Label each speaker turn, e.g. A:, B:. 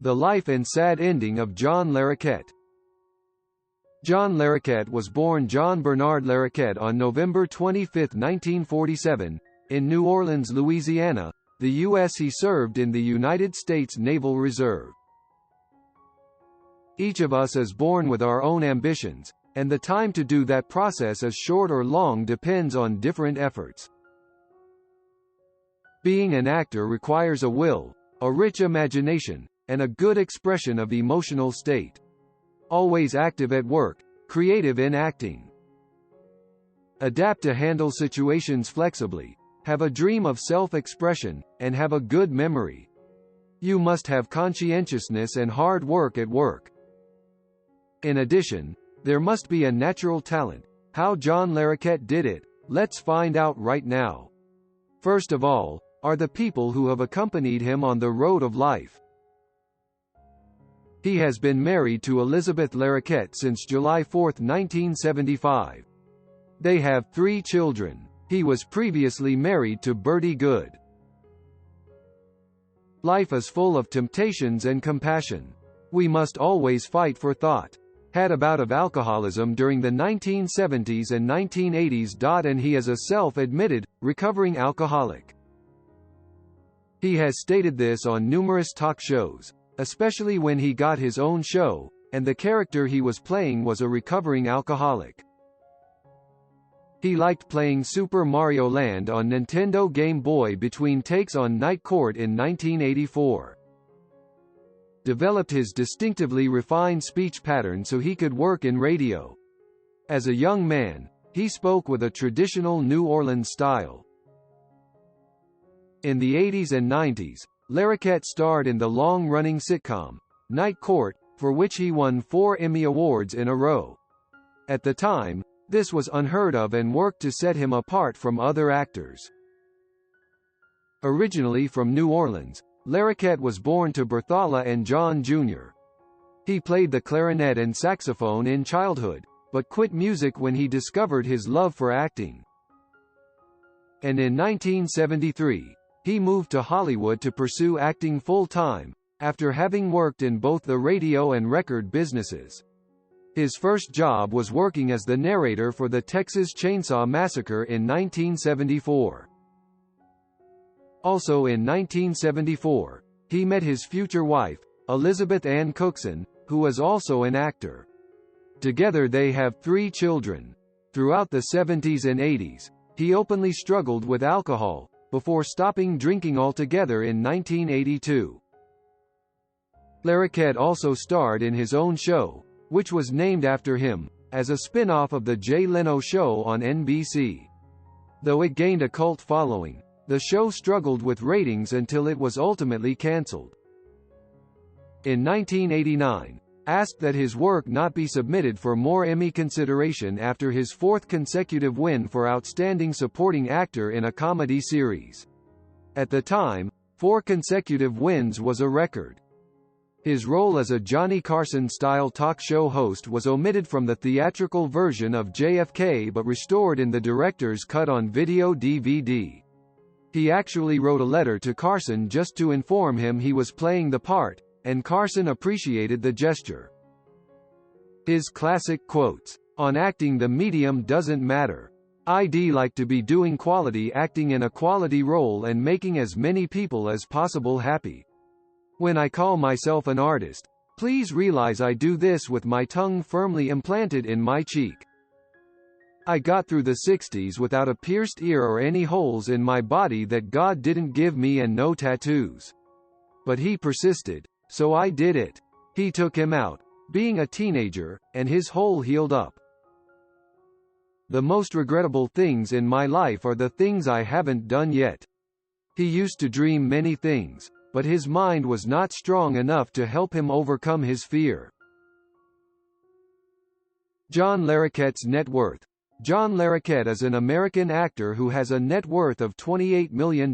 A: The life and sad ending of John Larroquette. John Larroquette was born John Bernard Larroquette on November 25, 1947, in New Orleans, Louisiana, the U.S. He served in the United States Naval Reserve. Each of us is born with our own ambitions, and the time to do that process is short or long depends on different efforts. Being an actor requires a will, a rich imagination, and a good expression of emotional state. Always active at work, creative in acting. Adapt to handle situations flexibly, have a dream of self-expression, and have a good memory. You must have conscientiousness and hard work at work. In addition, there must be a natural talent. How John Larroquette did it, let's find out right now. First of all, are the people who have accompanied him on the road of life. He has been married to Elizabeth Larroquette since July 4, 1975. They have 3 children. He was previously married to Bertie Good. Life is full of temptations and compassion. We must always fight for thought. Had a bout of alcoholism during the 1970s and 1980s. And he is a self-admitted, recovering alcoholic. He has stated this on numerous talk shows, especially when he got his own show, and the character he was playing was a recovering alcoholic. He liked playing Super Mario Land on Nintendo Game Boy between takes on Night Court in 1984. Developed his distinctively refined speech pattern so he could work in radio. As a young man, he spoke with a traditional New Orleans style. In the 80s and 90s, Larroquette starred in the long-running sitcom, Night Court, for which he won 4 Emmy Awards in a row. At the time, this was unheard of and worked to set him apart from other actors. Originally from New Orleans, Larroquette was born to Berthala and John Jr. He played the clarinet and saxophone in childhood, but quit music when he discovered his love for acting. And in 1973, he moved to Hollywood to pursue acting full-time, after having worked in both the radio and record businesses. His first job was working as the narrator for the Texas Chainsaw Massacre in 1974. Also in 1974, he met his future wife, Elizabeth Ann Cookson, who is also an actor. Together they have 3 children. Throughout the 70s and 80s, he openly struggled with alcohol, before stopping drinking altogether in 1982. Larroquette also starred in his own show, which was named after him, as a spin-off of The Jay Leno Show on NBC. Though it gained a cult following, the show struggled with ratings until it was ultimately cancelled. In 1989, asked that his work not be submitted for more Emmy consideration after his 4th consecutive win for Outstanding Supporting Actor in a Comedy Series. At the time, 4 consecutive wins was a record. His role as a Johnny Carson-style talk show host was omitted from the theatrical version of JFK but restored in the director's cut on video DVD. He actually wrote a letter to Carson just to inform him he was playing the part, and Carson appreciated the gesture. His classic quotes, "On acting the medium doesn't matter. I'd like to be doing quality acting in a quality role and making as many people as possible happy. When I call myself an artist, please realize I do this with my tongue firmly implanted in my cheek. I got through the 60s without a pierced ear or any holes in my body that God didn't give me and no tattoos. But he persisted, so I did it. He took him out, being a teenager, and his hole healed up. The most regrettable things in my life are the things I haven't done yet." He used to dream many things, but his mind was not strong enough to help him overcome his fear. John Larroquette's net worth. John Larroquette is an American actor who has a net worth of $28 million.